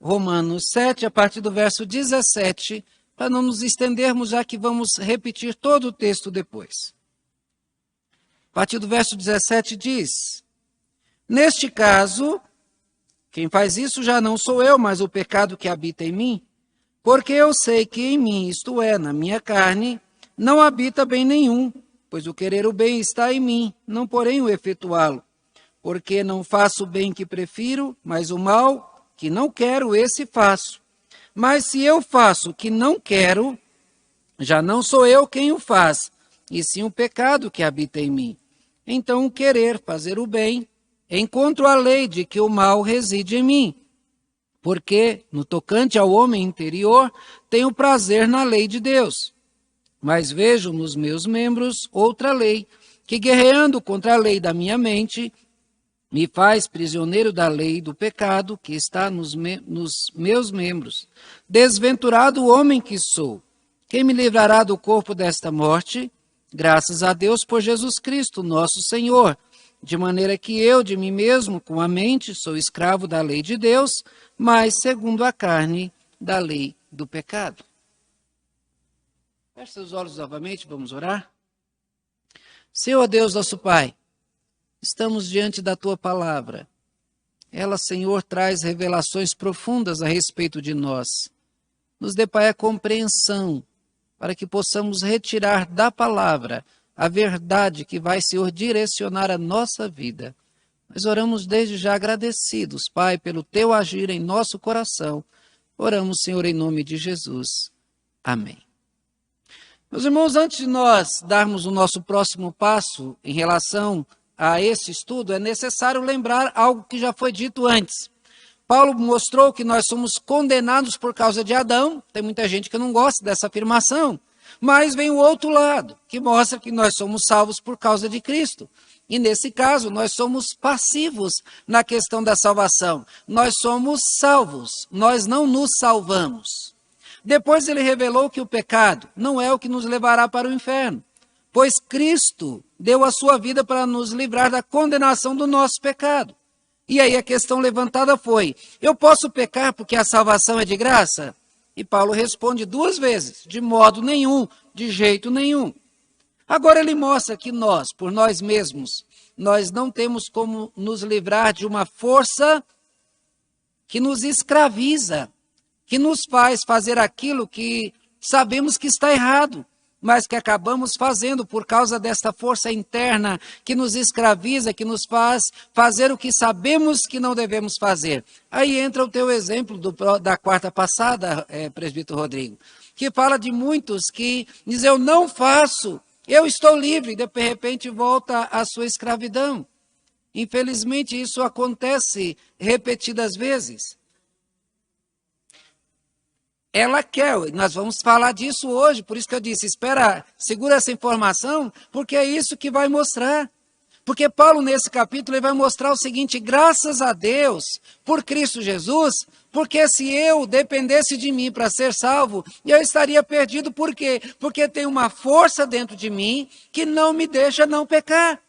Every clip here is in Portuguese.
Romanos 7, a partir do verso 17, para não nos estendermos, já que vamos repetir todo o texto depois. A partir do verso 17 diz: Neste caso, quem faz isso já não sou eu, mas o pecado que habita em mim, porque eu sei que em mim, isto é, na minha carne, não habita bem nenhum, pois o querer o bem está em mim, não porém o efetuá-lo. Porque não faço o bem que prefiro, mas o mal que não quero, esse faço. Mas se eu faço o que não quero, já não sou eu quem o faz, e sim o pecado que habita em mim. Então o querer fazer o bem, encontro a lei de que o mal reside em mim. Porque, no tocante ao homem interior, tenho prazer na lei de Deus. Mas vejo nos meus membros outra lei, que guerreando contra a lei da minha mente, me faz prisioneiro da lei do pecado que está nos meus membros. Desventurado o homem que sou, quem me livrará do corpo desta morte? Graças a Deus por Jesus Cristo, nosso Senhor. De maneira que eu, de mim mesmo, com a mente, sou escravo da lei de Deus, mas, segundo a carne, da lei do pecado. Feche seus olhos novamente, vamos orar. Senhor Deus, nosso Pai, estamos diante da Tua palavra. Ela, Senhor, traz revelações profundas a respeito de nós. Nos dê, Pai, a compreensão, para que possamos retirar da palavra a verdade que vai, Senhor, direcionar a nossa vida. Nós oramos desde já agradecidos, Pai, pelo Teu agir em nosso coração. Oramos, Senhor, em nome de Jesus. Amém. Meus irmãos, antes de nós darmos o nosso próximo passo em relação a esse estudo, é necessário lembrar algo que já foi dito antes. Paulo mostrou que nós somos condenados por causa de Adão. Tem muita gente que não gosta dessa afirmação. Mas vem o outro lado, que mostra que nós somos salvos por causa de Cristo. E nesse caso, nós somos passivos na questão da salvação. Nós somos salvos, nós não nos salvamos. Depois ele revelou que o pecado não é o que nos levará para o inferno, pois Cristo deu a sua vida para nos livrar da condenação do nosso pecado. E aí a questão levantada foi: eu posso pecar porque a salvação é de graça? E Paulo responde duas vezes: de modo nenhum, de jeito nenhum. Agora ele mostra que nós, por nós mesmos, nós não temos como nos livrar de uma força que nos escraviza, que nos faz fazer aquilo que sabemos que está errado, mas que acabamos fazendo por causa desta força interna que nos escraviza, que nos faz fazer o que sabemos que não devemos fazer. Aí entra o teu exemplo da quarta passada, presbítero Rodrigo, que fala de muitos que dizem: eu não faço, eu estou livre, e de repente volta à sua escravidão. Infelizmente isso acontece repetidas vezes. Ela quer, nós vamos falar disso hoje, por isso que eu disse, segura essa informação, porque é isso que vai mostrar. Porque Paulo, nesse capítulo, ele vai mostrar o seguinte: graças a Deus, por Cristo Jesus, porque se eu dependesse de mim para ser salvo, eu estaria perdido. Por quê? Porque tem uma força dentro de mim que não me deixa não pecar.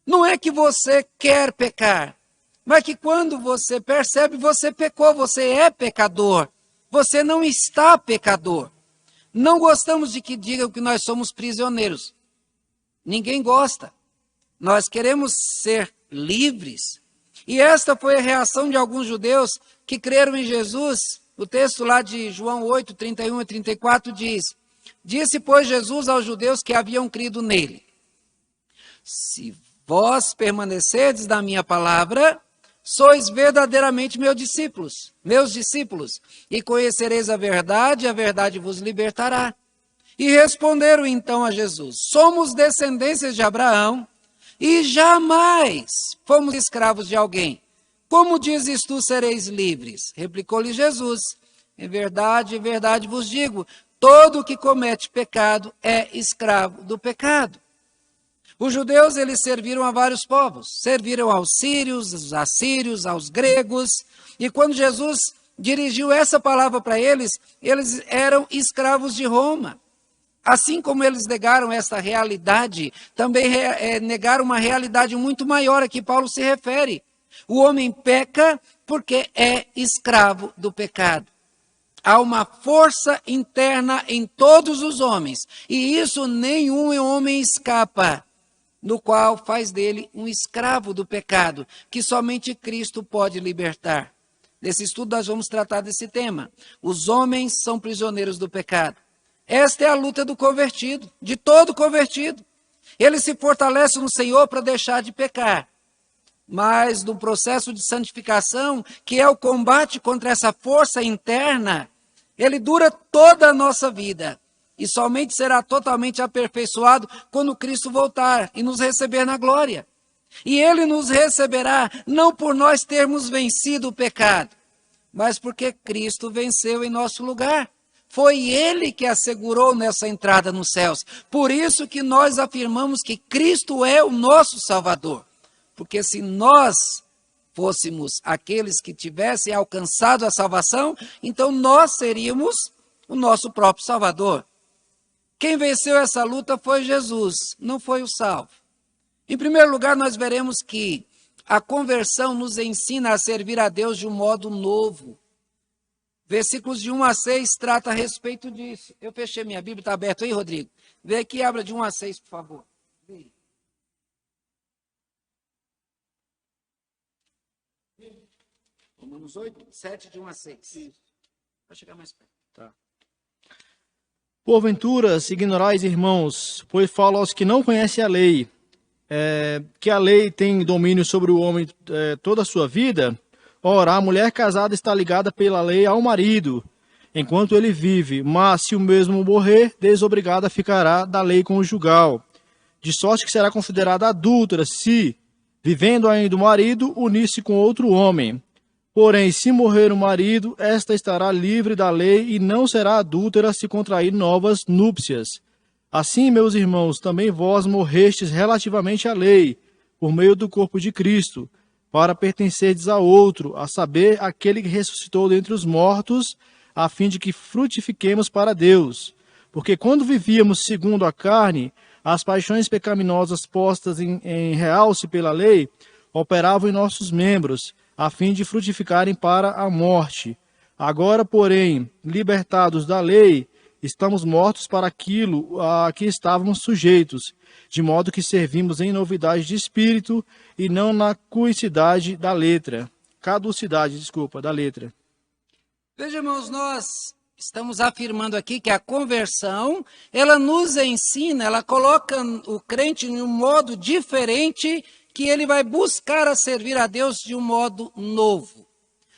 Não é que você quer pecar, mas que quando você percebe, você pecou, você é pecador. Você não está pecador. Não gostamos de que digam que nós somos prisioneiros. Ninguém gosta. Nós queremos ser livres. E esta foi a reação de alguns judeus que creram em Jesus. O texto lá de João 8, 31 e 34 diz: Disse, pois, Jesus aos judeus que haviam crido nele: Se vós permanecerdes na minha palavra, sois verdadeiramente meus discípulos, e conhecereis a verdade vos libertará. E responderam então a Jesus: somos descendências de Abraão, e jamais fomos escravos de alguém. Como dizes tu, sereis livres? Replicou-lhe Jesus: em verdade vos digo, todo o que comete pecado é escravo do pecado. Os judeus, eles serviram a vários povos, serviram aos sírios, aos assírios, aos gregos, e quando Jesus dirigiu essa palavra para eles, eles eram escravos de Roma. Assim como eles negaram essa realidade, também negaram uma realidade muito maior a que Paulo se refere. O homem peca porque é escravo do pecado. Há uma força interna em todos os homens, e isso nenhum homem escapa, no qual faz dele um escravo do pecado, que somente Cristo pode libertar. Nesse estudo nós vamos tratar desse tema. Os homens são prisioneiros do pecado. Esta é a luta do convertido, de todo convertido. Ele se fortalece no Senhor para deixar de pecar. Mas no processo de santificação, que é o combate contra essa força interna, ele dura toda a nossa vida. E somente será totalmente aperfeiçoado quando Cristo voltar e nos receber na glória. E ele nos receberá não por nós termos vencido o pecado, mas porque Cristo venceu em nosso lugar. Foi ele que assegurou nessa entrada nos céus. Por isso que nós afirmamos que Cristo é o nosso Salvador. Porque se nós fôssemos aqueles que tivessem alcançado a salvação, então nós seríamos o nosso próprio Salvador. Quem venceu essa luta foi Jesus, não foi o salvo. Em primeiro lugar, nós veremos que a conversão nos ensina a servir a Deus de um modo novo. Versículos de 1 a 6 trata a respeito disso. Eu fechei minha Bíblia, está aberto aí, Rodrigo? Vê aqui, abra de 1 a 6, por favor. Vê. Romanos 8, 7, de 1 a 6. Vai chegar mais perto. Tá. Porventura, se ignorais, irmãos, pois falo aos que não conhecem a lei, que a lei tem domínio sobre o homem toda a sua vida. Ora, a mulher casada está ligada pela lei ao marido, enquanto ele vive, mas se o mesmo morrer, desobrigada ficará da lei conjugal, de sorte que será considerada adúltera se, vivendo ainda o marido, unir-se com outro homem. Porém, se morrer o marido, esta estará livre da lei e não será adúltera se contrair novas núpcias. Assim, meus irmãos, também vós morrestes relativamente à lei, por meio do corpo de Cristo, para pertencerdes a outro, a saber, aquele que ressuscitou dentre os mortos, a fim de que frutifiquemos para Deus. Porque quando vivíamos segundo a carne, as paixões pecaminosas postas em realce pela lei operavam em nossos membros, a fim de frutificarem para a morte. Agora, porém, libertados da lei, estamos mortos para aquilo a que estávamos sujeitos, de modo que servimos em novidade de espírito e não na caducidade da letra. Veja, irmãos, nós estamos afirmando aqui que a conversão, ela nos ensina, ela coloca o crente em um modo diferente, que ele vai buscar a servir a Deus de um modo novo.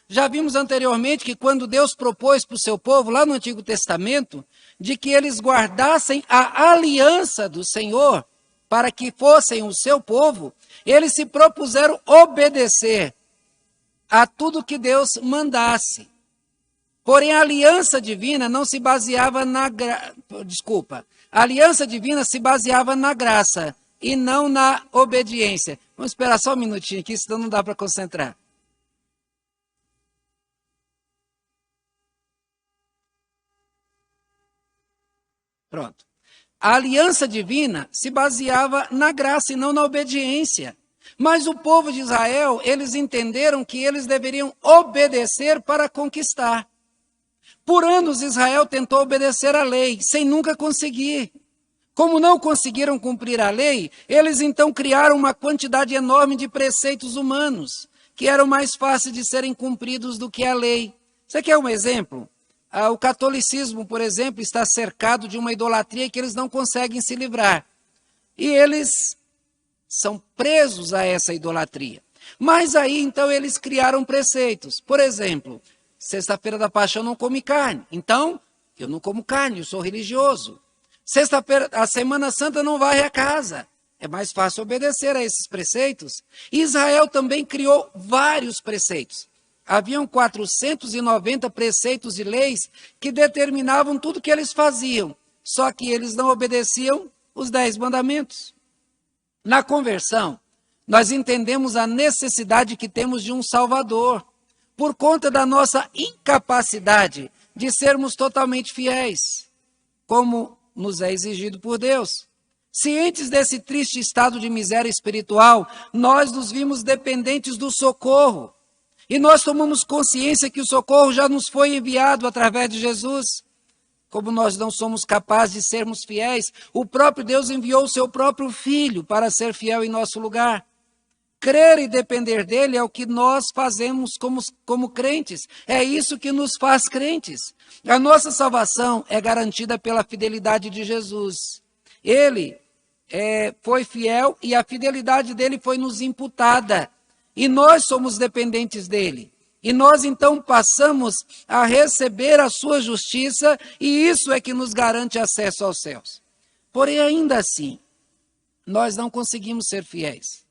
Já vimos anteriormente que quando Deus propôs para o seu povo, lá no Antigo Testamento, de que eles guardassem a aliança do Senhor, para que fossem o seu povo, eles se propuseram obedecer a tudo que Deus mandasse. Porém, a aliança divina não se baseava a aliança divina se baseava na graça e não na obediência. Vamos esperar só um minutinho aqui, senão não dá para concentrar. Pronto. A aliança divina se baseava na graça e não na obediência. Mas o povo de Israel, eles entenderam que eles deveriam obedecer para conquistar. Por anos, Israel tentou obedecer à lei, sem nunca conseguir. Como não conseguiram cumprir a lei, eles então criaram uma quantidade enorme de preceitos humanos, que eram mais fáceis de serem cumpridos do que a lei. Você quer um exemplo? O catolicismo, por exemplo, está cercado de uma idolatria que eles não conseguem se livrar. E eles são presos a essa idolatria. Mas aí, então, eles criaram preceitos. Por exemplo, sexta-feira da Paixão eu não come carne. Então, eu não como carne, eu sou religioso. Sexta-feira, a Semana Santa não varre a casa. É mais fácil obedecer a esses preceitos. Israel também criou vários preceitos. Haviam 490 preceitos e leis que determinavam tudo o que eles faziam. Só que eles não obedeciam os 10 mandamentos. Na conversão, nós entendemos a necessidade que temos de um Salvador, por conta da nossa incapacidade de sermos totalmente fiéis, como nos é exigido por Deus. Cientes desse triste estado de miséria espiritual, nós nos vimos dependentes do socorro. E nós tomamos consciência que o socorro já nos foi enviado através de Jesus. Como nós não somos capazes de sermos fiéis, o próprio Deus enviou o seu próprio Filho para ser fiel em nosso lugar. Crer e depender dele é o que nós fazemos como crentes. É isso que nos faz crentes. A nossa salvação é garantida pela fidelidade de Jesus. Ele foi fiel e a fidelidade dele foi nos imputada. E nós somos dependentes dele. E nós então passamos a receber a sua justiça e isso é que nos garante acesso aos céus. Porém, ainda assim, nós não conseguimos ser fiéis.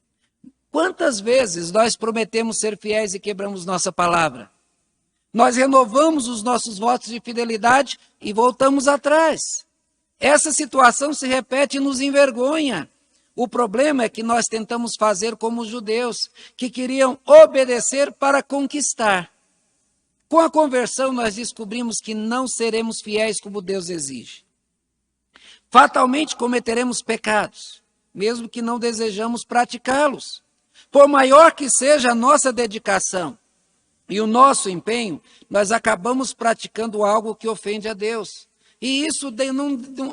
Quantas vezes nós prometemos ser fiéis e quebramos nossa palavra? Nós renovamos os nossos votos de fidelidade e voltamos atrás. Essa situação se repete e nos envergonha. O problema é que nós tentamos fazer como os judeus, que queriam obedecer para conquistar. Com a conversão, nós descobrimos que não seremos fiéis como Deus exige. Fatalmente cometeremos pecados, mesmo que não desejamos praticá-los. Por maior que seja a nossa dedicação e o nosso empenho, nós acabamos praticando algo que ofende a Deus. E isso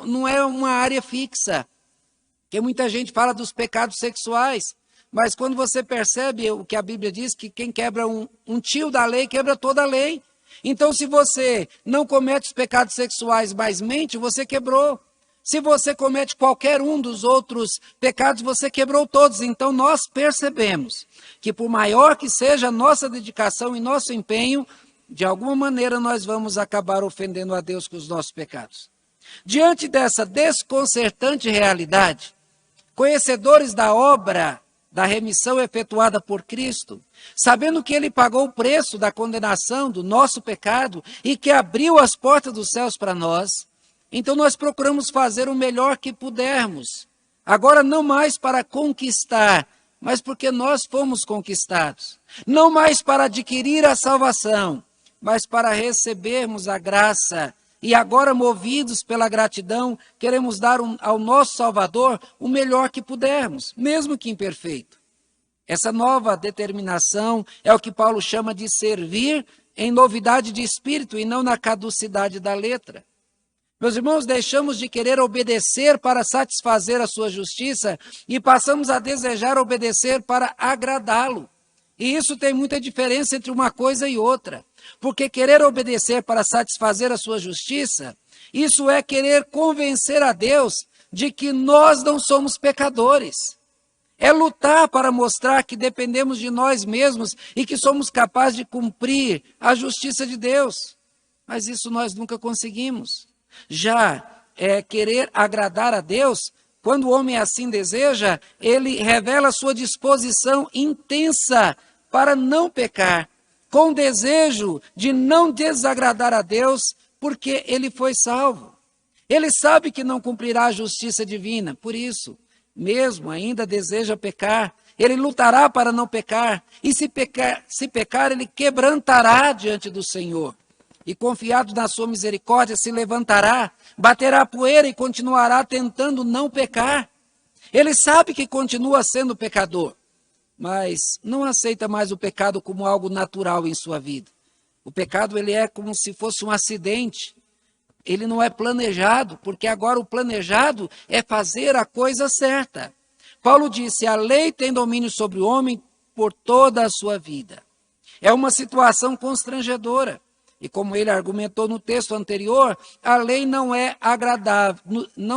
não é uma área fixa. Porque muita gente fala dos pecados sexuais, mas quando você percebe o que a Bíblia diz, que quem quebra um tio da lei, quebra toda a lei. Então, se você não comete os pecados sexuais, mas mente, você quebrou. Se você comete qualquer um dos outros pecados, você quebrou todos. Então, nós percebemos que por maior que seja a nossa dedicação e nosso empenho, de alguma maneira nós vamos acabar ofendendo a Deus com os nossos pecados. Diante dessa desconcertante realidade, conhecedores da obra da remissão efetuada por Cristo, sabendo que ele pagou o preço da condenação do nosso pecado e que abriu as portas dos céus para nós, então nós procuramos fazer o melhor que pudermos. Agora não mais para conquistar, mas porque nós fomos conquistados. Não mais para adquirir a salvação, mas para recebermos a graça. E agora, movidos pela gratidão, queremos dar ao nosso Salvador o melhor que pudermos, mesmo que imperfeito. Essa nova determinação é o que Paulo chama de servir em novidade de espírito e não na caducidade da letra. Meus irmãos, deixamos de querer obedecer para satisfazer a sua justiça e passamos a desejar obedecer para agradá-lo. E isso tem muita diferença entre uma coisa e outra. Porque querer obedecer para satisfazer a sua justiça, isso é querer convencer a Deus de que nós não somos pecadores. É lutar para mostrar que dependemos de nós mesmos e que somos capazes de cumprir a justiça de Deus. Mas isso nós nunca conseguimos. Já querer agradar a Deus, quando o homem assim deseja, ele revela sua disposição intensa para não pecar, com desejo de não desagradar a Deus, porque ele foi salvo. Ele sabe que não cumprirá a justiça divina, por isso, mesmo ainda deseja pecar, ele lutará para não pecar, e se pecar, ele quebrantará diante do Senhor. E confiado na sua misericórdia, se levantará, baterá a poeira e continuará tentando não pecar. Ele sabe que continua sendo pecador, mas não aceita mais o pecado como algo natural em sua vida. O pecado ele é como se fosse um acidente. Ele não é planejado, porque agora o planejado é fazer a coisa certa. Paulo disse, a lei tem domínio sobre o homem por toda a sua vida. É uma situação constrangedora. E como ele argumentou no texto anterior, a lei não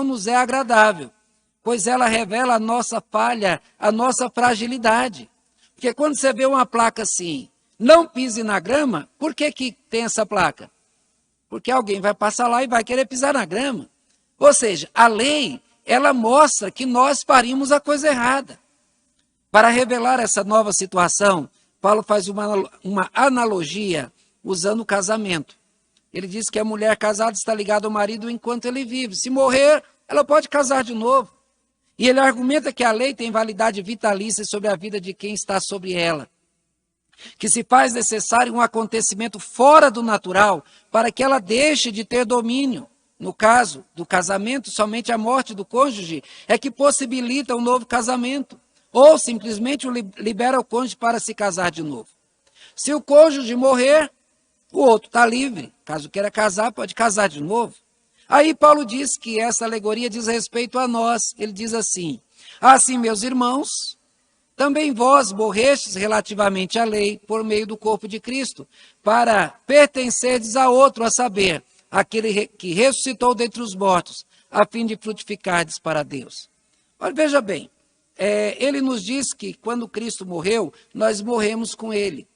nos é agradável, pois ela revela a nossa falha, a nossa fragilidade. Porque quando você vê uma placa assim, não pise na grama, por que tem essa placa? Porque alguém vai passar lá e vai querer pisar na grama. Ou seja, a lei, ela mostra que nós faríamos a coisa errada. Para revelar essa nova situação, Paulo faz uma analogia usando o casamento. Ele diz que a mulher casada está ligada ao marido enquanto ele vive. Se morrer, ela pode casar de novo. E ele argumenta que a lei tem validade vitalícia sobre a vida de quem está sobre ela. Que se faz necessário um acontecimento fora do natural para que ela deixe de ter domínio. No caso do casamento, somente a morte do cônjuge é que possibilita um novo casamento, ou simplesmente libera o cônjuge para se casar de novo. Se o cônjuge morrer, o outro está livre. Caso queira casar, pode casar de novo. Aí Paulo diz que essa alegoria diz respeito a nós. Ele diz assim: assim, meus irmãos, também vós morrestes relativamente à lei por meio do corpo de Cristo, para pertencerdes a outro, a saber, aquele que ressuscitou dentre os mortos, a fim de frutificardes para Deus. Olha, veja bem, ele nos diz que quando Cristo morreu, nós morremos com ele.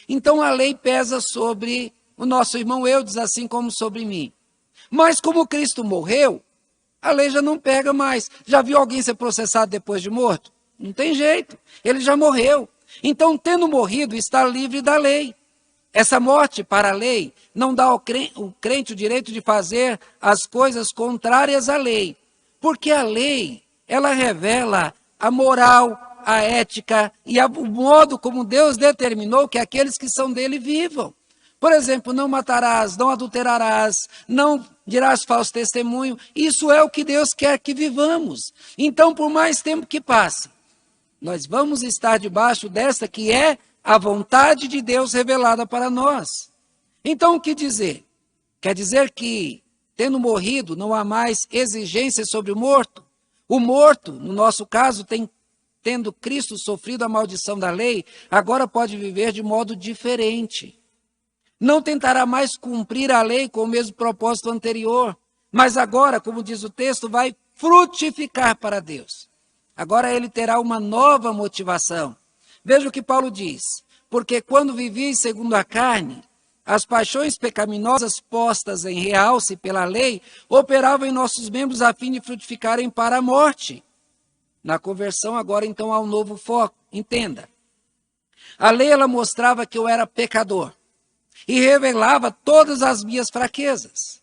Então a lei pesa sobre o nosso irmão Eudes, assim como sobre mim. Mas como Cristo morreu, a lei já não pega mais. Já viu alguém ser processado depois de morto? Não tem jeito, ele já morreu. Então, tendo morrido, está livre da lei. Essa morte para a lei não dá ao crente o direito de fazer as coisas contrárias à lei. Porque a lei, ela revela a moral, a ética e o modo como Deus determinou que aqueles que são dele vivam. Por exemplo, não matarás, não adulterarás, não dirás falso testemunho. Isso é o que Deus quer que vivamos. Então, por mais tempo que passe, nós vamos estar debaixo desta que é a vontade de Deus revelada para nós. Então, o que dizer? Quer dizer que, tendo morrido, não há mais exigências sobre o morto? O morto, no nosso caso, tendo Cristo sofrido a maldição da lei, agora pode viver de modo diferente. Não tentará mais cumprir a lei com o mesmo propósito anterior, mas agora, como diz o texto, vai frutificar para Deus. Agora ele terá uma nova motivação. Veja o que Paulo diz: porque quando vivi segundo a carne, as paixões pecaminosas postas em realce pela lei operavam em nossos membros a fim de frutificarem para a morte. Na conversão agora então há um novo foco. Entenda. A lei ela mostrava que eu era pecador e revelava todas as minhas fraquezas.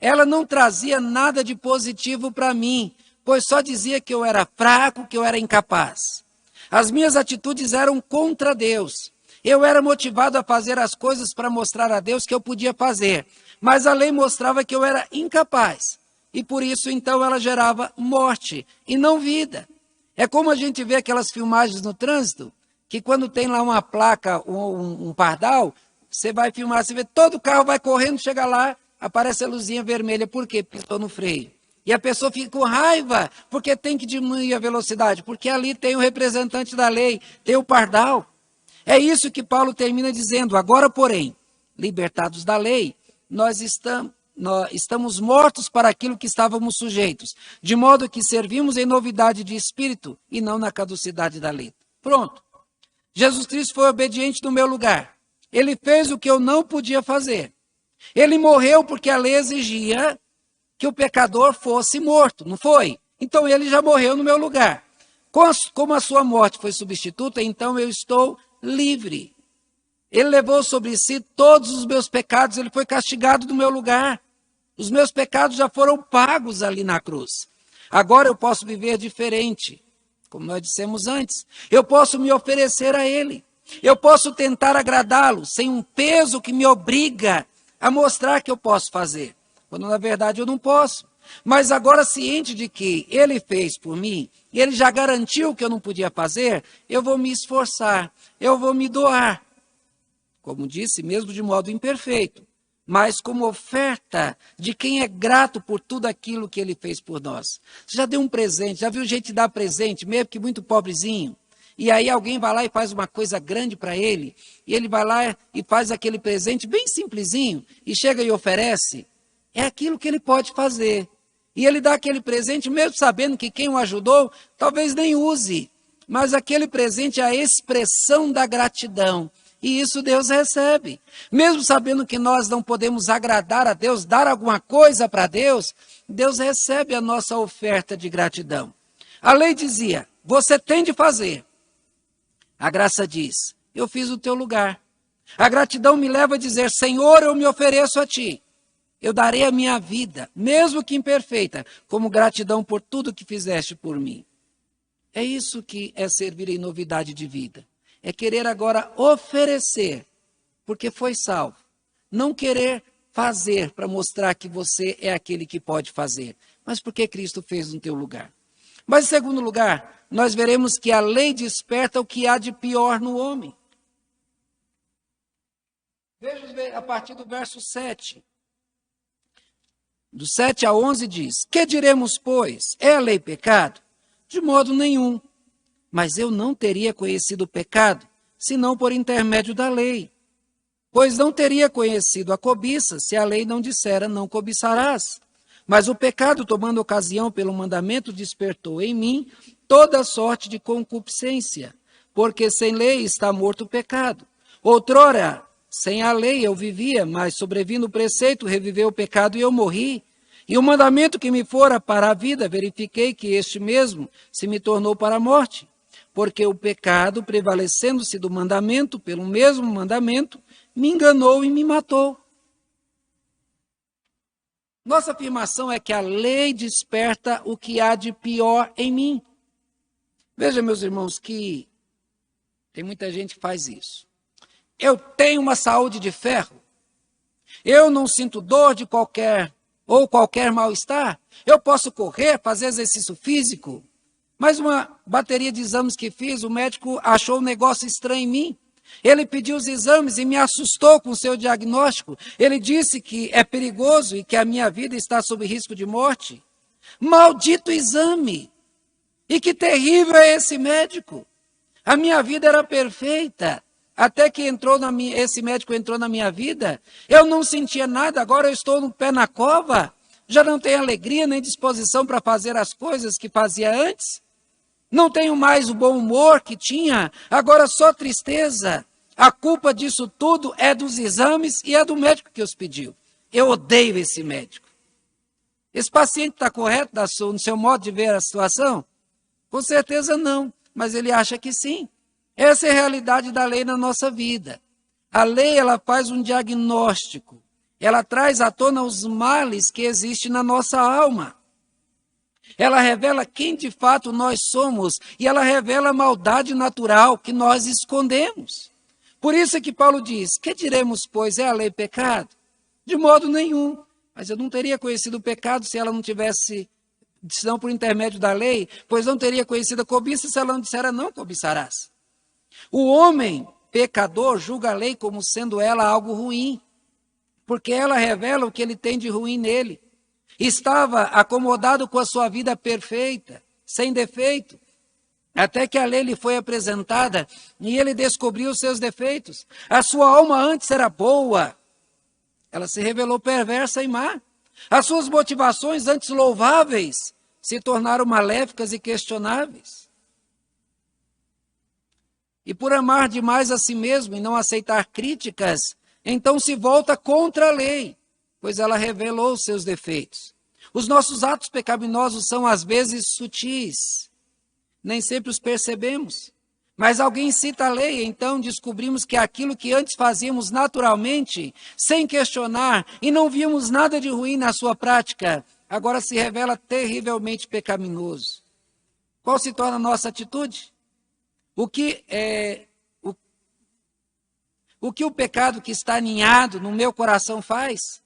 Ela não trazia nada de positivo para mim, pois só dizia que eu era fraco, que eu era incapaz. As minhas atitudes eram contra Deus. Eu era motivado a fazer as coisas para mostrar a Deus que eu podia fazer, mas a lei mostrava que eu era incapaz. E por isso, então, ela gerava morte e não vida. É como a gente vê aquelas filmagens no trânsito, que quando tem lá uma placa, um pardal, você vai filmar, você vê todo o carro vai correndo, chega lá, aparece a luzinha vermelha. Por quê? Pisou no freio. E a pessoa fica com raiva, porque tem que diminuir a velocidade, porque ali tem o representante da lei, tem o pardal. É isso que Paulo termina dizendo: agora, porém, libertados da lei, nós estamos mortos para aquilo que estávamos sujeitos, de modo que servimos em novidade de espírito e não na caducidade da lei. Pronto. Jesus Cristo foi obediente no meu lugar. Ele fez o que eu não podia fazer. Ele morreu porque a lei exigia que o pecador fosse morto, não foi? Então ele já morreu no meu lugar. Como a sua morte foi substituta, então eu estou livre. Ele levou sobre si todos os meus pecados, ele foi castigado no meu lugar. Os meus pecados já foram pagos ali na cruz. Agora eu posso viver diferente, como nós dissemos antes. Eu posso me oferecer a ele. Eu posso tentar agradá-lo sem um peso que me obriga a mostrar que eu posso fazer, quando na verdade eu não posso. Mas agora, ciente de que ele fez por mim, e ele já garantiu que eu não podia fazer, eu vou me esforçar, eu vou me doar. Como disse, mesmo de modo imperfeito, mas como oferta de quem é grato por tudo aquilo que ele fez por nós. Você já deu um presente, já viu gente dar presente, mesmo que muito pobrezinho? E aí alguém vai lá e faz uma coisa grande para ele, e ele vai lá e faz aquele presente bem simplesinho, e chega e oferece. É aquilo que ele pode fazer. E ele dá aquele presente, mesmo sabendo que quem o ajudou, talvez nem use. Mas aquele presente é a expressão da gratidão. E isso Deus recebe. Mesmo sabendo que nós não podemos agradar a Deus, dar alguma coisa para Deus, Deus recebe a nossa oferta de gratidão. A lei dizia: você tem de fazer. A graça diz: eu fiz o teu lugar. A gratidão me leva a dizer: Senhor, eu me ofereço a ti. Eu darei a minha vida, mesmo que imperfeita, como gratidão por tudo que fizeste por mim. É isso que é servir em novidade de vida. É querer agora oferecer, porque foi salvo. Não querer fazer para mostrar que você é aquele que pode fazer, mas porque Cristo fez no teu lugar. Mas, em segundo lugar, nós veremos que a lei desperta o que há de pior no homem. Veja a partir do verso 7. Do 7 a 11 diz: Que diremos, pois? É a lei pecado? De modo nenhum. Mas eu não teria conhecido o pecado, senão por intermédio da lei. Pois não teria conhecido a cobiça, se a lei não dissera, não cobiçarás. Mas o pecado, tomando ocasião pelo mandamento, despertou em mim toda sorte de concupiscência, porque sem lei está morto o pecado. Outrora, sem a lei eu vivia, mas sobrevindo o preceito, reviveu o pecado e eu morri. E o mandamento que me fora para a vida, verifiquei que este mesmo se me tornou para a morte. Porque o pecado, prevalecendo-se do mandamento, pelo mesmo mandamento, me enganou e me matou. Nossa afirmação é que a lei desperta o que há de pior em mim. Veja, meus irmãos, que tem muita gente que faz isso. Eu tenho uma saúde de ferro. Eu não sinto dor de qualquer mal-estar. Eu posso correr, fazer exercício físico. Mas uma bateria de exames que fiz, o médico achou um negócio estranho em mim. Ele pediu os exames e me assustou com o seu diagnóstico. Ele disse que é perigoso e que a minha vida está sob risco de morte. Maldito exame! E que terrível é esse médico! A minha vida era perfeita. Até que esse médico entrou na minha vida, eu não sentia nada, agora eu estou no pé na cova, já não tenho alegria nem disposição para fazer as coisas que fazia antes. Não tenho mais o bom humor que tinha, agora só tristeza. A culpa disso tudo é dos exames e é do médico que os pediu. Eu odeio esse médico. Esse paciente está correto no seu modo de ver a situação? Com certeza não, mas ele acha que sim. Essa é a realidade da lei na nossa vida. A lei, ela faz um diagnóstico. Ela traz à tona os males que existem na nossa alma. Ela revela quem de fato nós somos e ela revela a maldade natural que nós escondemos. Por isso é que Paulo diz: Que diremos, pois, é a lei pecado? De modo nenhum. Mas eu não teria conhecido o pecado se ela não tivesse, senão por intermédio da lei, pois não teria conhecido a cobiça se ela não dissera, não cobiçarás. O homem pecador julga a lei como sendo ela algo ruim, porque ela revela o que ele tem de ruim nele. Estava acomodado com a sua vida perfeita, sem defeito, até que a lei lhe foi apresentada e ele descobriu os seus defeitos. A sua alma antes era boa, ela se revelou perversa e má. As suas motivações antes louváveis se tornaram maléficas e questionáveis. E por amar demais a si mesmo e não aceitar críticas, então se volta contra a lei, pois ela revelou os seus defeitos. Os nossos atos pecaminosos são às vezes sutis, nem sempre os percebemos. Mas alguém cita a lei, então descobrimos que aquilo que antes fazíamos naturalmente, sem questionar, e não víamos nada de ruim na sua prática, agora se revela terrivelmente pecaminoso. Qual se torna a nossa atitude? O que o pecado que está aninhado no meu coração faz?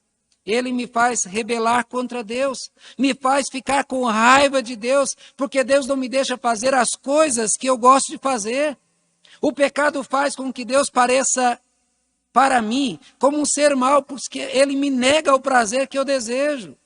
Ele me faz rebelar contra Deus, me faz ficar com raiva de Deus, porque Deus não me deixa fazer as coisas que eu gosto de fazer. O pecado faz com que Deus pareça para mim como um ser mau, porque ele me nega o prazer que eu desejo.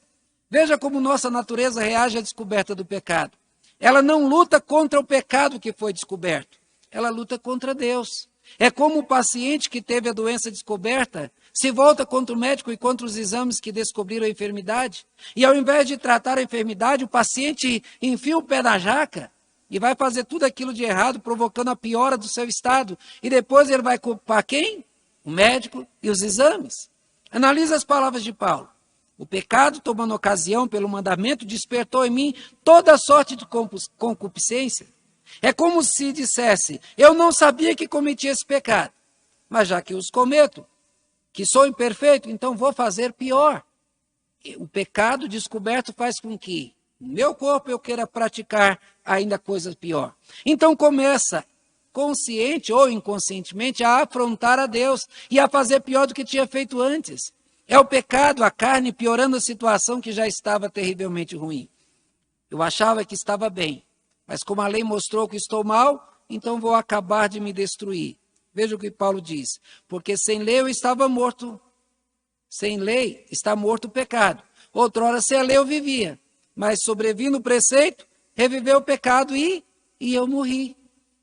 Veja como nossa natureza reage à descoberta do pecado. Ela não luta contra o pecado que foi descoberto, ela luta contra Deus. É como o paciente que teve a doença descoberta se volta contra o médico e contra os exames que descobriram a enfermidade. E ao invés de tratar a enfermidade, o paciente enfia o pé na jaca e vai fazer tudo aquilo de errado, provocando a piora do seu estado. E depois ele vai culpar quem? O médico e os exames. Analisa as palavras de Paulo. O pecado, tomando ocasião pelo mandamento, despertou em mim toda sorte de concupiscência. É como se dissesse, eu não sabia que cometia esse pecado, mas já que os cometo, que sou imperfeito, então vou fazer pior. O pecado descoberto faz com que no meu corpo eu queira praticar ainda coisa pior. Então começa, consciente ou inconscientemente, a afrontar a Deus e a fazer pior do que tinha feito antes. É o pecado, a carne, piorando a situação que já estava terrivelmente ruim. Eu achava que estava bem, mas como a lei mostrou que estou mal, então vou acabar de me destruir. Veja o que Paulo diz. Porque sem lei eu estava morto. Sem lei está morto o pecado. Outrora sem a lei eu vivia. Mas sobrevindo o preceito, reviveu o pecado e eu morri.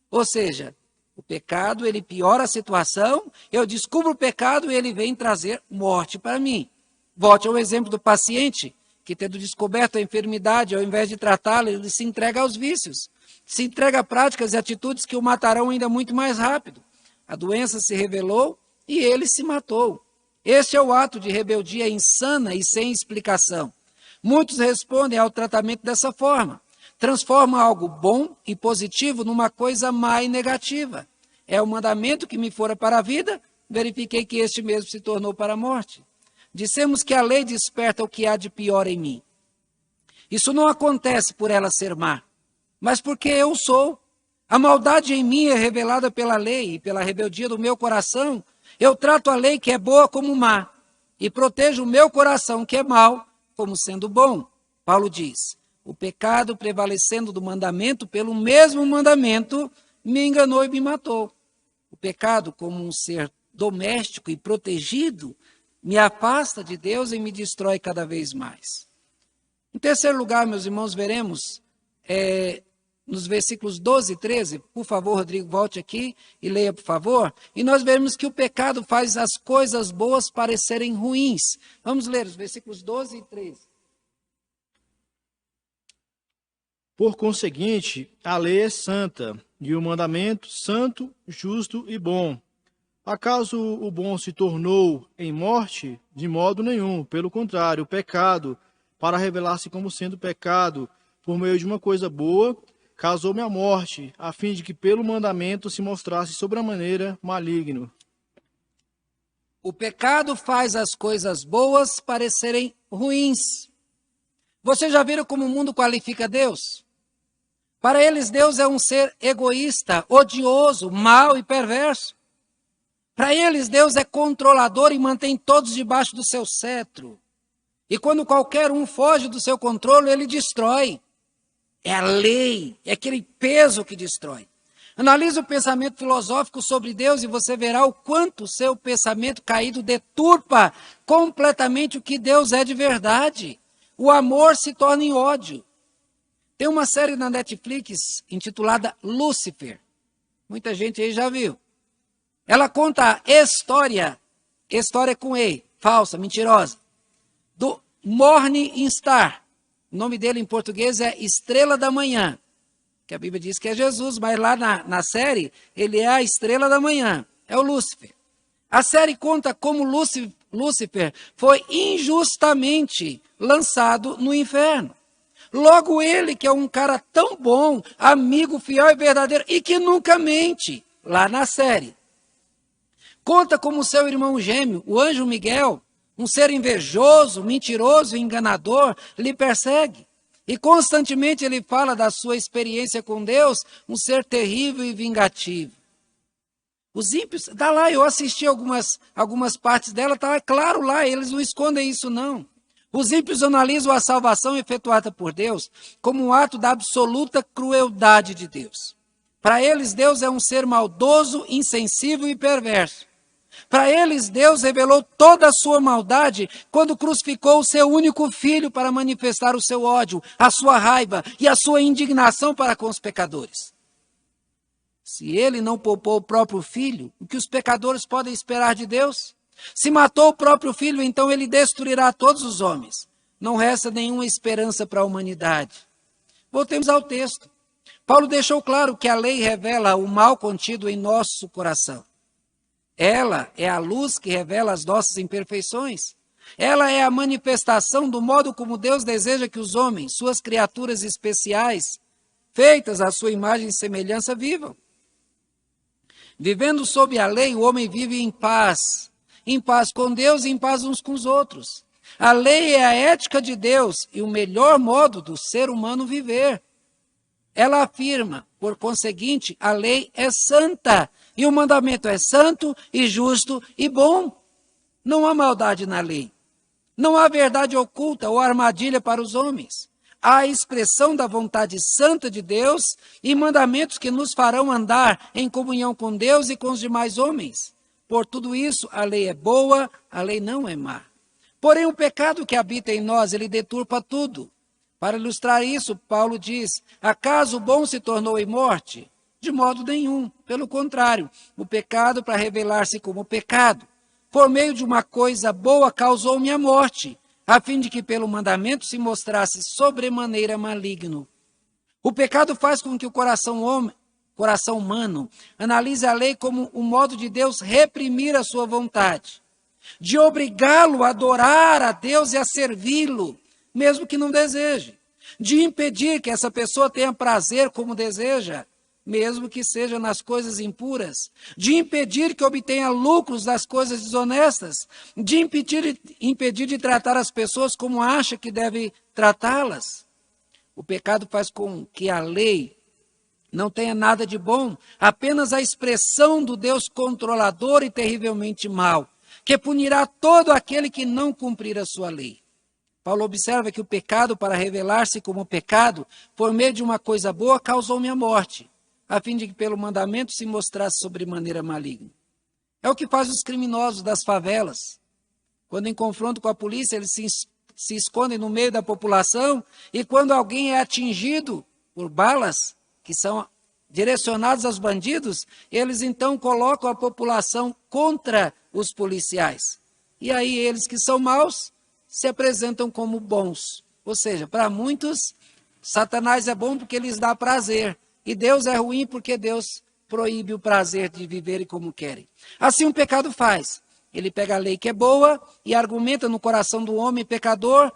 Ou seja, o pecado ele piora a situação, eu descubro o pecado e ele vem trazer morte para mim. Volte ao exemplo do paciente que, tendo descoberto a enfermidade, ao invés de tratá-la, ele se entrega aos vícios. Se entrega a práticas e atitudes que o matarão ainda muito mais rápido. A doença se revelou e ele se matou. Este é o ato de rebeldia insana e sem explicação. Muitos respondem ao tratamento dessa forma. Transforma algo bom e positivo numa coisa má e negativa. É o mandamento que me fora para a vida, verifiquei que este mesmo se tornou para a morte. Dissemos que a lei desperta o que há de pior em mim. Isso não acontece por ela ser má, mas porque eu sou. A maldade em mim é revelada pela lei e pela rebeldia do meu coração. Eu trato a lei que é boa como má e protejo o meu coração que é mau como sendo bom. Paulo diz, o pecado prevalecendo do mandamento pelo mesmo mandamento me enganou e me matou. O pecado como um ser doméstico e protegido me afasta de Deus e me destrói cada vez mais. Em terceiro lugar, meus irmãos, veremos nos versículos 12 e 13, por favor, Rodrigo, volte aqui e leia, por favor, e nós vemos que o pecado faz as coisas boas parecerem ruins. Vamos ler os versículos 12 e 13. Por conseguinte, a lei é santa, e o mandamento santo, justo e bom. Acaso o bom se tornou em morte? De modo nenhum. Pelo contrário, o pecado, para revelar-se como sendo pecado, por meio de uma coisa boa, causou-me a morte, a fim de que pelo mandamento se mostrasse sobremaneira maligno. O pecado faz as coisas boas parecerem ruins. Vocês já viram como o mundo qualifica Deus? Para eles, Deus é um ser egoísta, odioso, mau e perverso. Para eles, Deus é controlador e mantém todos debaixo do seu cetro. E quando qualquer um foge do seu controle, ele destrói. É a lei, é aquele peso que destrói. Analise o pensamento filosófico sobre Deus e você verá o quanto o seu pensamento caído deturpa completamente o que Deus é de verdade. O amor se torna em ódio. Tem uma série na Netflix intitulada Lúcifer. Muita gente aí já viu. Ela conta a história com E, falsa, mentirosa, do Morning Star. O nome dele em português é Estrela da Manhã, que a Bíblia diz que é Jesus, mas lá na série ele é a Estrela da Manhã, é o Lúcifer. A série conta como Lúcifer foi injustamente lançado no inferno. Logo ele, que é um cara tão bom, amigo, fiel e verdadeiro, e que nunca mente, lá na série. Conta como seu irmão gêmeo, o anjo Miguel, um ser invejoso, mentiroso e enganador, lhe persegue. E constantemente ele fala da sua experiência com Deus, um ser terrível e vingativo. Os ímpios, dá lá, eu assisti algumas partes dela, está claro lá, eles não escondem isso não. Os ímpios analisam a salvação efetuada por Deus como um ato da absoluta crueldade de Deus. Para eles, Deus é um ser maldoso, insensível e perverso. Para eles, Deus revelou toda a sua maldade quando crucificou o seu único filho para manifestar o seu ódio, a sua raiva e a sua indignação para com os pecadores. Se ele não poupou o próprio filho, o que os pecadores podem esperar de Deus? Se matou o próprio filho, então ele destruirá todos os homens. Não resta nenhuma esperança para a humanidade. Voltemos ao texto. Paulo deixou claro que a lei revela o mal contido em nosso coração. Ela é a luz que revela as nossas imperfeições. Ela é a manifestação do modo como Deus deseja que os homens, suas criaturas especiais, feitas à sua imagem e semelhança, vivam. Vivendo sob a lei, o homem vive em paz com Deus e em paz uns com os outros. A lei é a ética de Deus e o melhor modo do ser humano viver. Ela afirma, por conseguinte, a lei é santa. E o mandamento é santo e justo e bom. Não há maldade na lei. Não há verdade oculta ou armadilha para os homens. Há a expressão da vontade santa de Deus e mandamentos que nos farão andar em comunhão com Deus e com os demais homens. Por tudo isso, a lei é boa, a lei não é má. Porém, o pecado que habita em nós, ele deturpa tudo. Para ilustrar isso, Paulo diz: acaso o bom se tornou em morte? De modo nenhum. Pelo contrário, o pecado, para revelar-se como pecado, por meio de uma coisa boa, causou-me a morte, a fim de que pelo mandamento se mostrasse sobremaneira maligno. O pecado faz com que o coração humano analise a lei como um modo de Deus reprimir a sua vontade, de obrigá-lo a adorar a Deus e a servi-lo, mesmo que não deseje, de impedir que essa pessoa tenha prazer como deseja, mesmo que seja nas coisas impuras, de impedir que obtenha lucros das coisas desonestas, de impedir de tratar as pessoas como acha que deve tratá-las. O pecado faz com que a lei não tenha nada de bom, apenas a expressão do Deus controlador e terrivelmente mau, que punirá todo aquele que não cumprir a sua lei. Paulo observa que o pecado, para revelar-se como pecado, por meio de uma coisa boa, causou-me a morte, a fim de que pelo mandamento se mostrasse sobremaneira maligno. É o que faz os criminosos das favelas. Quando em confronto com a polícia, eles se escondem no meio da população, e quando alguém é atingido por balas que são direcionadas aos bandidos, eles então colocam a população contra os policiais. E aí eles que são maus se apresentam como bons. Ou seja, para muitos, Satanás é bom porque lhes dá prazer. E Deus é ruim porque Deus proíbe o prazer de viverem como querem. Assim o pecado faz. Ele pega a lei que é boa e argumenta no coração do homem pecador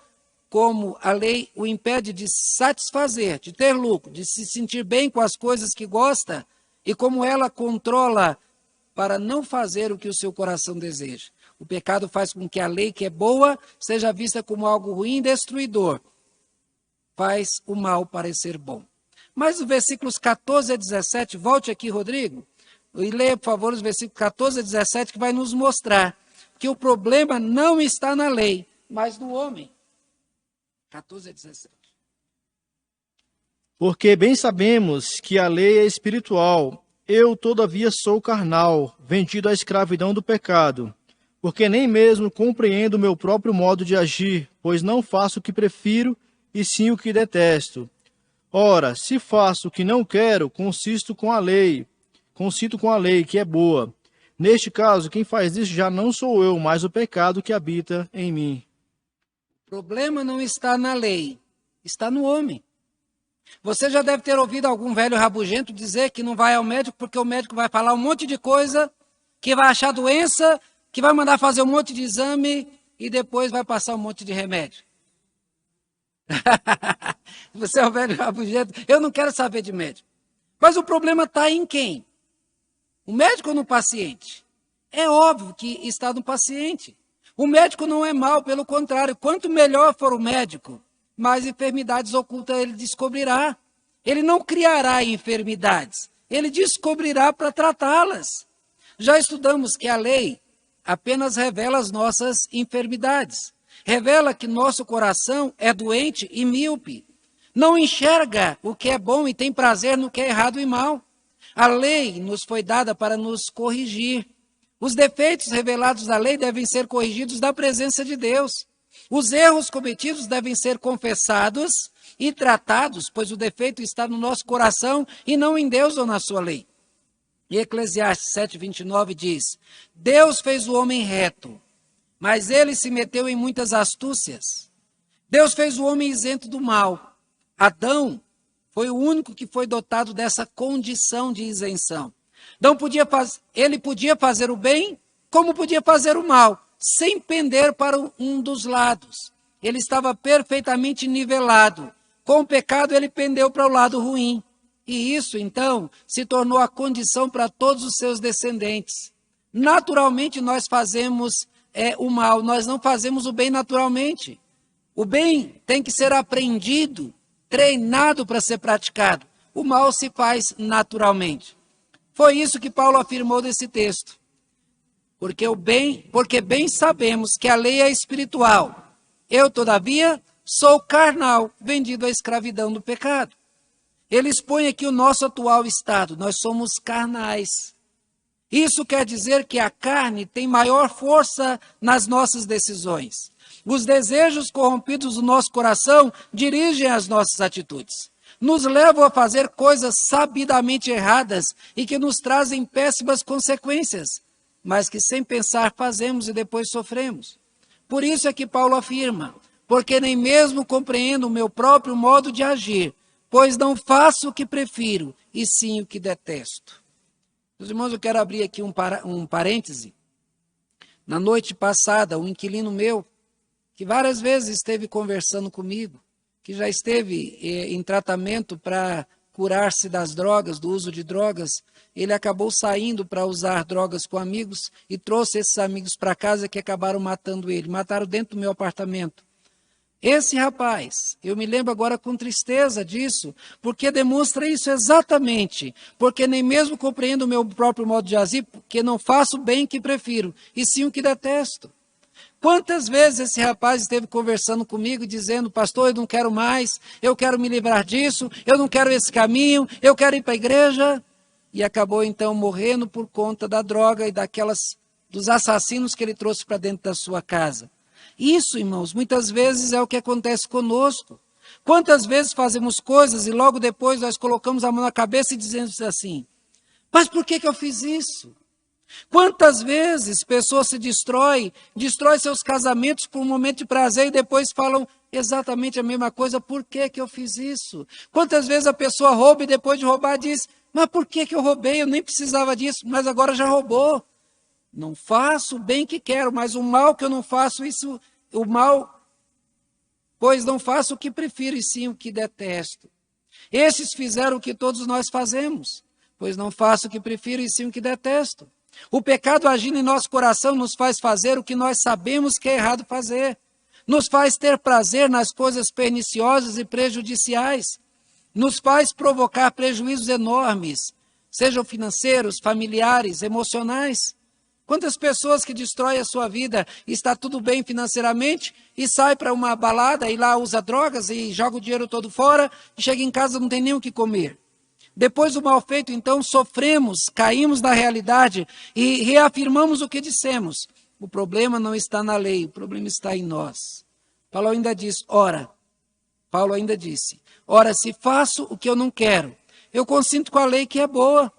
como a lei o impede de satisfazer, de ter lucro, de se sentir bem com as coisas que gosta, e como ela controla para não fazer o que o seu coração deseja. O pecado faz com que a lei que é boa seja vista como algo ruim e destruidor. Faz o mal parecer bom. Mas os versículos 14 a 17, volte aqui, Rodrigo, e leia, por favor, os versículos 14 a 17, que vai nos mostrar que o problema não está na lei, mas no homem. 14 a 17. Porque bem sabemos que a lei é espiritual, eu, todavia, sou carnal, vendido à escravidão do pecado, porque nem mesmo compreendo o meu próprio modo de agir, pois não faço o que prefiro, e sim o que detesto. Ora, se faço o que não quero, consinto com a lei, que é boa. Neste caso, quem faz isso já não sou eu, mas o pecado que habita em mim. O problema não está na lei, está no homem. Você já deve ter ouvido algum velho rabugento dizer que não vai ao médico porque o médico vai falar um monte de coisa, que vai achar doença, que vai mandar fazer um monte de exame e depois vai passar um monte de remédio. Você é um velho rabugento. Eu não quero saber de médico. Mas o problema está em quem? O médico ou no paciente? É óbvio que está no paciente. O médico não é mau, pelo contrário. Quanto melhor for o médico, mais enfermidades ocultas ele descobrirá. Ele não criará enfermidades. Ele descobrirá para tratá-las. Já estudamos que a lei apenas revela as nossas enfermidades. Revela que nosso coração é doente e míope. Não enxerga o que é bom e tem prazer no que é errado e mal. A lei nos foi dada para nos corrigir. Os defeitos revelados da lei devem ser corrigidos na presença de Deus. Os erros cometidos devem ser confessados e tratados, pois o defeito está no nosso coração e não em Deus ou na sua lei. E Eclesiastes 7:29 diz: Deus fez o homem reto, mas ele se meteu em muitas astúcias. Deus fez o homem isento do mal. Adão foi o único que foi dotado dessa condição de isenção. Ele podia fazer o bem, como podia fazer o mal, sem pender para um dos lados. Ele estava perfeitamente nivelado. Com o pecado, ele pendeu para o lado ruim. E isso, então, se tornou a condição para todos os seus descendentes. Naturalmente, nós fazemos o mal, nós não fazemos o bem naturalmente. O bem tem que ser aprendido, treinado para ser praticado. O mal se faz naturalmente. Foi isso que Paulo afirmou nesse texto. Porque bem sabemos que a lei é espiritual. Eu, todavia, sou carnal, vendido à escravidão do pecado. Ele expõe aqui o nosso atual estado. Nós somos carnais. Isso quer dizer que a carne tem maior força nas nossas decisões. Os desejos corrompidos do nosso coração dirigem as nossas atitudes. Nos levam a fazer coisas sabidamente erradas e que nos trazem péssimas consequências, mas que sem pensar fazemos e depois sofremos. Por isso é que Paulo afirma: porque nem mesmo compreendo o meu próprio modo de agir, pois não faço o que prefiro, e sim o que detesto. Meus irmãos, eu quero abrir aqui um parêntese. Na noite passada, um inquilino meu, que várias vezes esteve conversando comigo, que já esteve em tratamento para curar-se das drogas, do uso de drogas, ele acabou saindo para usar drogas com amigos e trouxe esses amigos para casa que acabaram matando ele. Mataram dentro do meu apartamento. Esse rapaz, eu me lembro agora com tristeza disso, porque demonstra isso exatamente, porque nem mesmo compreendo o meu próprio modo de agir, porque não faço o bem que prefiro, e sim o que detesto. Quantas vezes esse rapaz esteve conversando comigo, dizendo: pastor, eu não quero mais, eu quero me livrar disso, eu não quero esse caminho, eu quero ir para a igreja, e acabou então morrendo por conta da droga e dos assassinos que ele trouxe para dentro da sua casa. Isso, irmãos, muitas vezes é o que acontece conosco. Quantas vezes fazemos coisas e logo depois nós colocamos a mão na cabeça e dizemos assim: mas por que eu fiz isso? Quantas vezes pessoas se destrói seus casamentos por um momento de prazer e depois falam exatamente a mesma coisa: por que eu fiz isso? Quantas vezes a pessoa rouba e depois de roubar diz: mas por que eu roubei? Eu nem precisava disso, mas agora já roubou. Não faço o bem que quero, mas o mal que eu não faço, pois não faço o que prefiro, e sim o que detesto. Esses fizeram o que todos nós fazemos, pois não faço o que prefiro, e sim o que detesto. O pecado agindo em nosso coração nos faz fazer o que nós sabemos que é errado fazer. Nos faz ter prazer nas coisas perniciosas e prejudiciais. Nos faz provocar prejuízos enormes, sejam financeiros, familiares, emocionais. Quantas pessoas que destroem a sua vida, está tudo bem financeiramente, e sai para uma balada e lá usa drogas e joga o dinheiro todo fora, e chega em casa e não tem nem o que comer. Depois do mal feito, então, sofremos, caímos na realidade e reafirmamos o que dissemos. O problema não está na lei, o problema está em nós. Paulo ainda disse: ora, se faço o que eu não quero, eu consinto com a lei que é boa.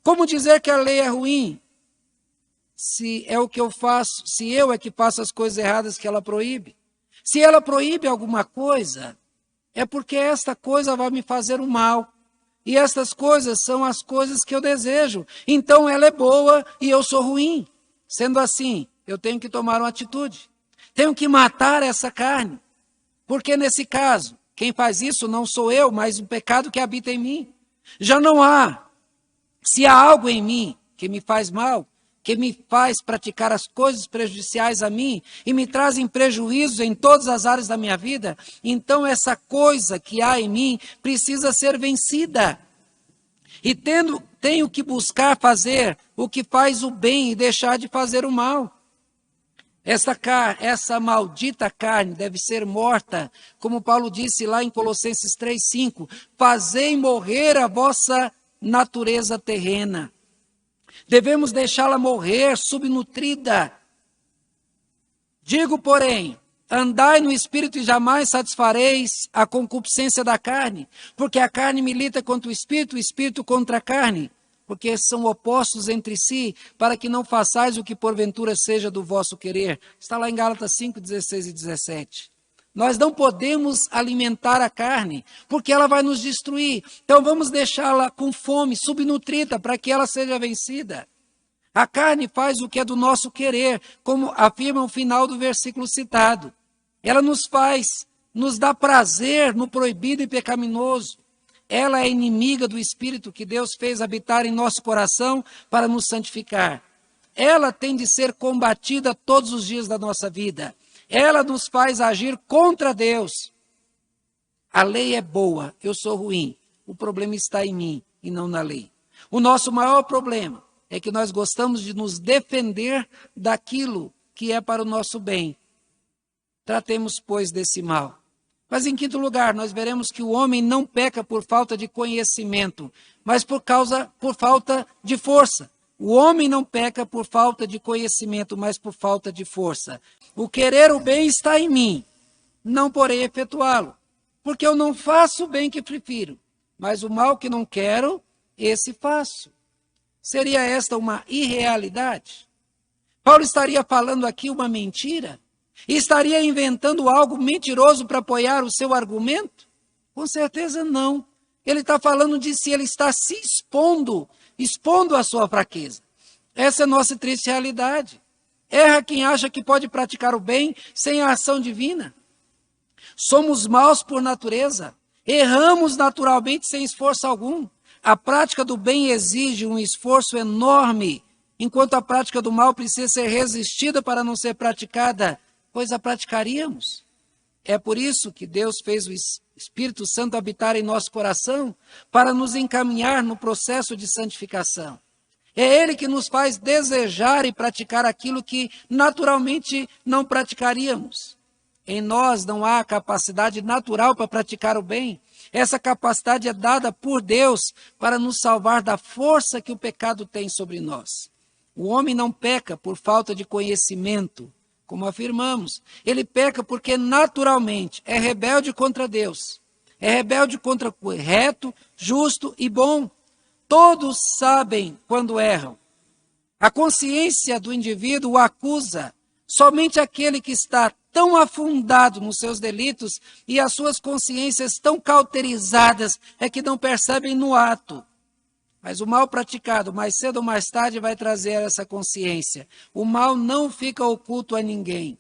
Como dizer que a lei é ruim? Se é o que eu faço, se eu é que faço as coisas erradas que ela proíbe. Se ela proíbe alguma coisa, é porque esta coisa vai me fazer o mal. E estas coisas são as coisas que eu desejo. Então ela é boa e eu sou ruim. Sendo assim, eu tenho que tomar uma atitude. Tenho que matar essa carne. Porque nesse caso, quem faz isso não sou eu, mas o pecado que habita em mim. Já não há. Se há algo em mim que me faz mal, que me faz praticar as coisas prejudiciais a mim e me trazem prejuízos em todas as áreas da minha vida, então essa coisa que há em mim precisa ser vencida. E tenho que buscar fazer o que faz o bem e deixar de fazer o mal. Essa maldita carne deve ser morta, como Paulo disse lá em Colossenses 3:5, fazei morrer a vossa natureza terrena. Devemos deixá-la morrer subnutrida. Digo, porém, andai no Espírito e jamais satisfareis a concupiscência da carne, porque a carne milita contra o Espírito contra a carne, porque são opostos entre si, para que não façais o que porventura seja do vosso querer. Está lá em Gálatas 5:16 e 17. Nós não podemos alimentar a carne, porque ela vai nos destruir. Então vamos deixá-la com fome, subnutrida, para que ela seja vencida. A carne faz o que é do nosso querer, como afirma o final do versículo citado. Ela nos dá prazer no proibido e pecaminoso. Ela é inimiga do Espírito que Deus fez habitar em nosso coração para nos santificar. Ela tem de ser combatida todos os dias da nossa vida. Ela nos faz agir contra Deus. A lei é boa, eu sou ruim. O problema está em mim e não na lei. O nosso maior problema é que nós gostamos de nos defender daquilo que é para o nosso bem. Tratemos, pois, desse mal. Mas, em quinto lugar, nós veremos que o homem não peca por falta de conhecimento, mas por falta de força. O homem não peca por falta de conhecimento, mas por falta de força. O querer o bem está em mim, não porém efetuá-lo, porque eu não faço o bem que prefiro, mas o mal que não quero, esse faço. Seria esta uma irrealidade? Paulo estaria falando aqui uma mentira? E estaria inventando algo mentiroso para apoiar o seu argumento? Com certeza não. Ele está falando de si, ele está se expondo a sua fraqueza. Essa é a nossa triste realidade. Erra quem acha que pode praticar o bem sem a ação divina. Somos maus por natureza. Erramos naturalmente sem esforço algum. A prática do bem exige um esforço enorme, enquanto a prática do mal precisa ser resistida para não ser praticada, pois a praticaríamos. É por isso que Deus fez o Espírito Santo habitar em nosso coração, para nos encaminhar no processo de santificação. É Ele que nos faz desejar e praticar aquilo que naturalmente não praticaríamos. Em nós não há capacidade natural para praticar o bem. Essa capacidade é dada por Deus para nos salvar da força que o pecado tem sobre nós. O homem não peca por falta de conhecimento, como afirmamos. Ele peca porque naturalmente é rebelde contra Deus. É rebelde contra o reto, justo e bom. Todos sabem quando erram. A consciência do indivíduo o acusa. Somente aquele que está tão afundado nos seus delitos e as suas consciências tão cauterizadas é que não percebem no ato. Mas o mal praticado, mais cedo ou mais tarde, vai trazer essa consciência. O mal não fica oculto a ninguém.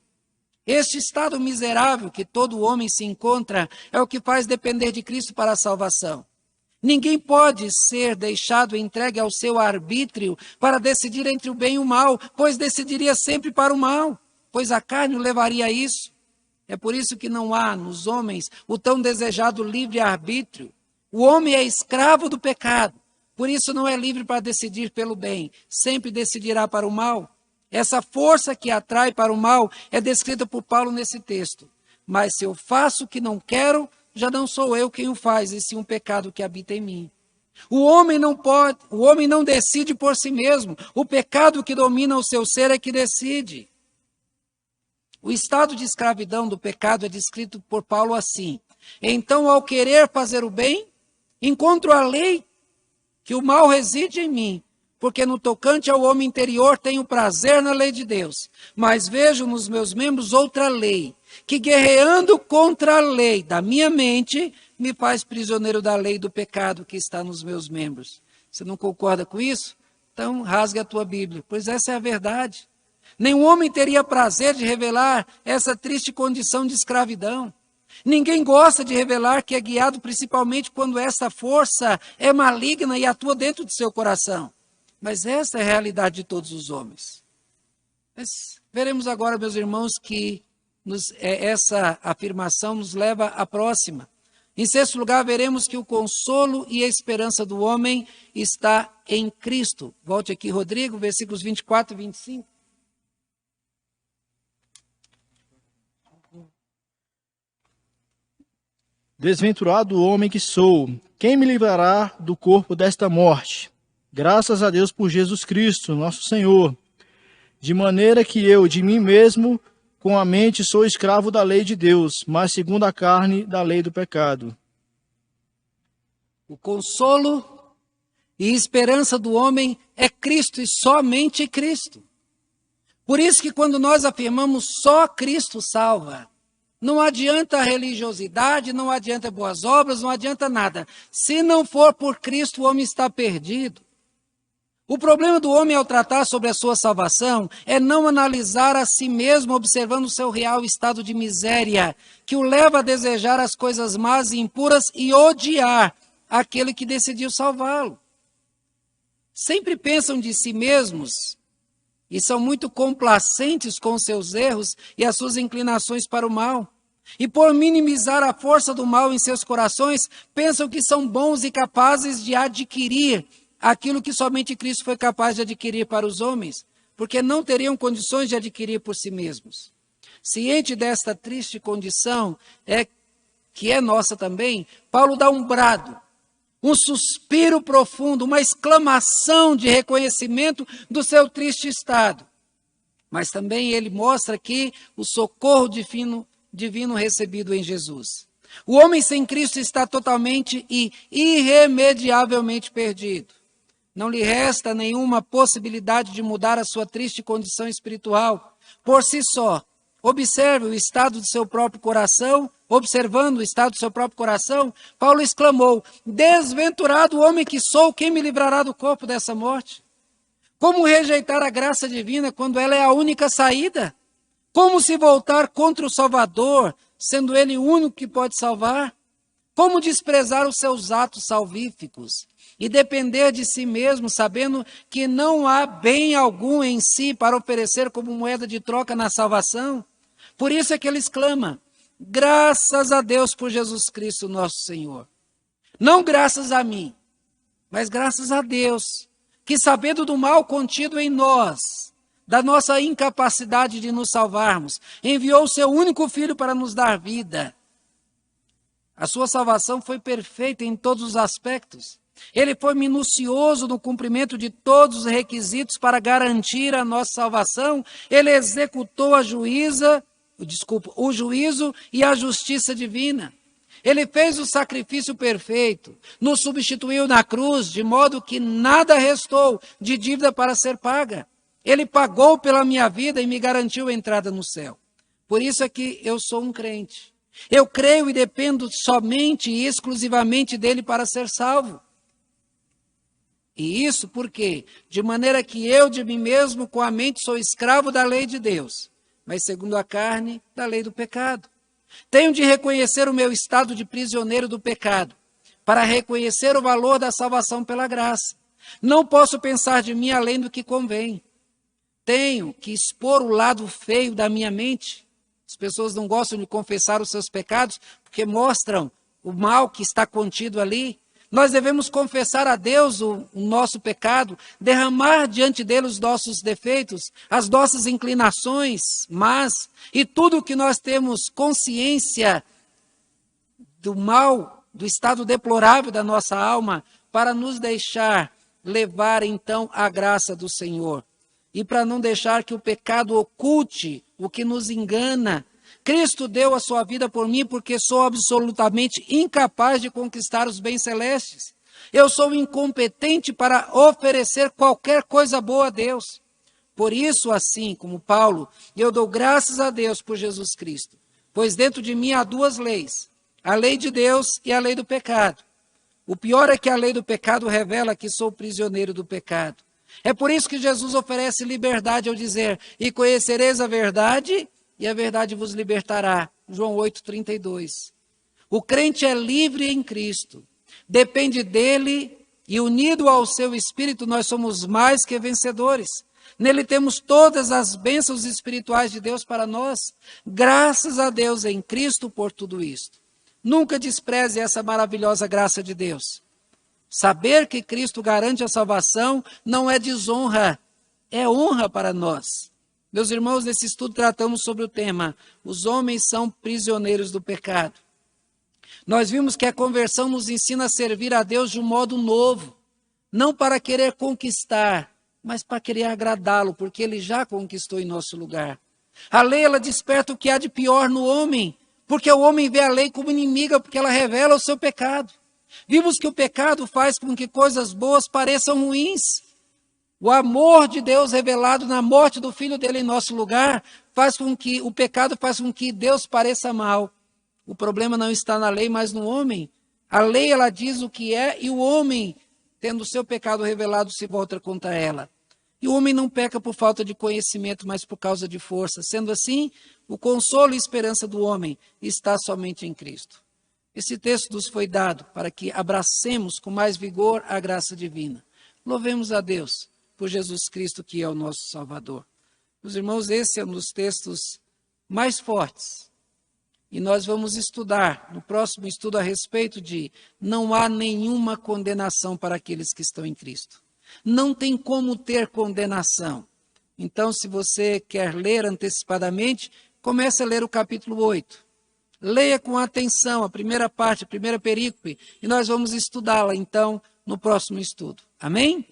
Este estado miserável que todo homem se encontra é o que faz depender de Cristo para a salvação. Ninguém pode ser deixado entregue ao seu arbítrio para decidir entre o bem e o mal, pois decidiria sempre para o mal, pois a carne o levaria a isso. É por isso que não há nos homens o tão desejado livre-arbítrio. O homem é escravo do pecado, por isso não é livre para decidir pelo bem, sempre decidirá para o mal. Essa força que atrai para o mal é descrita por Paulo nesse texto. Mas se eu faço o que não quero, já não sou eu quem o faz, e sim um pecado que habita em mim. O homem não decide por si mesmo. O pecado que domina o seu ser é que decide. O estado de escravidão do pecado é descrito por Paulo assim: então, ao querer fazer o bem, encontro a lei que o mal reside em mim, porque no tocante ao homem interior tenho prazer na lei de Deus, mas vejo nos meus membros outra lei, que guerreando contra a lei da minha mente, me faz prisioneiro da lei do pecado que está nos meus membros. Você não concorda com isso? Então rasgue a tua Bíblia, pois essa é a verdade. Nenhum homem teria prazer de revelar essa triste condição de escravidão. Ninguém gosta de revelar que é guiado principalmente quando essa força é maligna e atua dentro do seu coração. Mas essa é a realidade de todos os homens. Mas veremos agora, meus irmãos, que essa afirmação nos leva à próxima. Em sexto lugar, veremos que o consolo e a esperança do homem está em Cristo. Volte aqui, Rodrigo, versículos 24 e 25. Desventurado o homem que sou, quem me livrará do corpo desta morte? Graças a Deus por Jesus Cristo, nosso Senhor. De maneira que eu, de mim mesmo, com a mente, sou escravo da lei de Deus, mas segundo a carne, da lei do pecado. O consolo e esperança do homem é Cristo e somente Cristo. Por isso que quando nós afirmamos só Cristo salva, não adianta a religiosidade, não adianta boas obras, não adianta nada. Se não for por Cristo, o homem está perdido. O problema do homem ao tratar sobre a sua salvação é não analisar a si mesmo, observando o seu real estado de miséria, que o leva a desejar as coisas más e impuras e odiar aquele que decidiu salvá-lo. Sempre pensam de si mesmos e são muito complacentes com os seus erros e as suas inclinações para o mal. E por minimizar a força do mal em seus corações, pensam que são bons e capazes de adquirir aquilo que somente Cristo foi capaz de adquirir para os homens, porque não teriam condições de adquirir por si mesmos. Ciente desta triste condição, que é nossa também, Paulo dá um brado, um suspiro profundo, uma exclamação de reconhecimento do seu triste estado. Mas também ele mostra aqui o socorro divino recebido em Jesus. O homem sem Cristo está totalmente e irremediavelmente perdido. Não lhe resta nenhuma possibilidade de mudar a sua triste condição espiritual por si só. Observe o estado do seu próprio coração. Observando o estado do seu próprio coração, Paulo exclamou: desventurado homem que sou, quem me livrará do corpo dessa morte? Como rejeitar a graça divina quando ela é a única saída? Como se voltar contra o Salvador, sendo ele o único que pode salvar? Como desprezar os seus atos salvíficos e depender de si mesmo, sabendo que não há bem algum em si para oferecer como moeda de troca na salvação? Por isso é que ele exclama: graças a Deus por Jesus Cristo nosso Senhor. Não graças a mim, mas graças a Deus, que sabendo do mal contido em nós, da nossa incapacidade de nos salvarmos, enviou o seu único Filho para nos dar vida. A sua salvação foi perfeita em todos os aspectos. Ele foi minucioso no cumprimento de todos os requisitos para garantir a nossa salvação. Ele executou o juízo e a justiça divina. Ele fez o sacrifício perfeito, nos substituiu na cruz, de modo que nada restou de dívida para ser paga. Ele pagou pela minha vida e me garantiu a entrada no céu. Por isso é que eu sou um crente. Eu creio e dependo somente e exclusivamente dele para ser salvo. E isso porque, de maneira que eu de mim mesmo com a mente sou escravo da lei de Deus, mas segundo a carne, da lei do pecado. Tenho de reconhecer o meu estado de prisioneiro do pecado, para reconhecer o valor da salvação pela graça. Não posso pensar de mim além do que convém. Tenho que expor o lado feio da minha mente. As pessoas não gostam de confessar os seus pecados, porque mostram o mal que está contido ali. Nós devemos confessar a Deus o nosso pecado, derramar diante dele os nossos defeitos, as nossas inclinações, mas e tudo o que nós temos consciência do mal, do estado deplorável da nossa alma, para nos deixar levar então a graça do Senhor. E para não deixar que o pecado oculte o que nos engana. Cristo deu a sua vida por mim porque sou absolutamente incapaz de conquistar os bens celestes. Eu sou incompetente para oferecer qualquer coisa boa a Deus. Por isso, assim como Paulo, eu dou graças a Deus por Jesus Cristo, pois dentro de mim há duas leis, a lei de Deus e a lei do pecado. O pior é que a lei do pecado revela que sou prisioneiro do pecado. É por isso que Jesus oferece liberdade ao dizer: e conhecereis a verdade, e a verdade vos libertará. João 8,32. O crente é livre em Cristo. Depende dele e unido ao seu Espírito nós somos mais que vencedores. Nele temos todas as bênçãos espirituais de Deus para nós. Graças a Deus em Cristo por tudo isto. Nunca despreze essa maravilhosa graça de Deus. Saber que Cristo garante a salvação não é desonra, é honra para nós. Meus irmãos, nesse estudo tratamos sobre o tema: os homens são prisioneiros do pecado. Nós vimos que a conversão nos ensina a servir a Deus de um modo novo, não para querer conquistar, mas para querer agradá-lo, porque ele já conquistou em nosso lugar. A lei, ela desperta o que há de pior no homem, porque o homem vê a lei como inimiga, porque ela revela o seu pecado. Vimos que o pecado faz com que coisas boas pareçam ruins. O amor de Deus revelado na morte do Filho dele em nosso lugar o pecado faz com que Deus pareça mal. O problema não está na lei, mas no homem. A lei, ela diz o que é, e o homem, tendo o seu pecado revelado, se volta contra ela. E o homem não peca por falta de conhecimento, mas por causa de força. Sendo assim, o consolo e esperança do homem está somente em Cristo. Esse texto nos foi dado para que abracemos com mais vigor a graça divina. Louvemos a Deus por Jesus Cristo, que é o nosso Salvador. Meus irmãos, esse é um dos textos mais fortes. E nós vamos estudar no próximo estudo a respeito de não há nenhuma condenação para aqueles que estão em Cristo. Não tem como ter condenação. Então, se você quer ler antecipadamente, comece a ler o capítulo 8. Leia com atenção a primeira parte, a primeira perícope, e nós vamos estudá-la, então, no próximo estudo. Amém?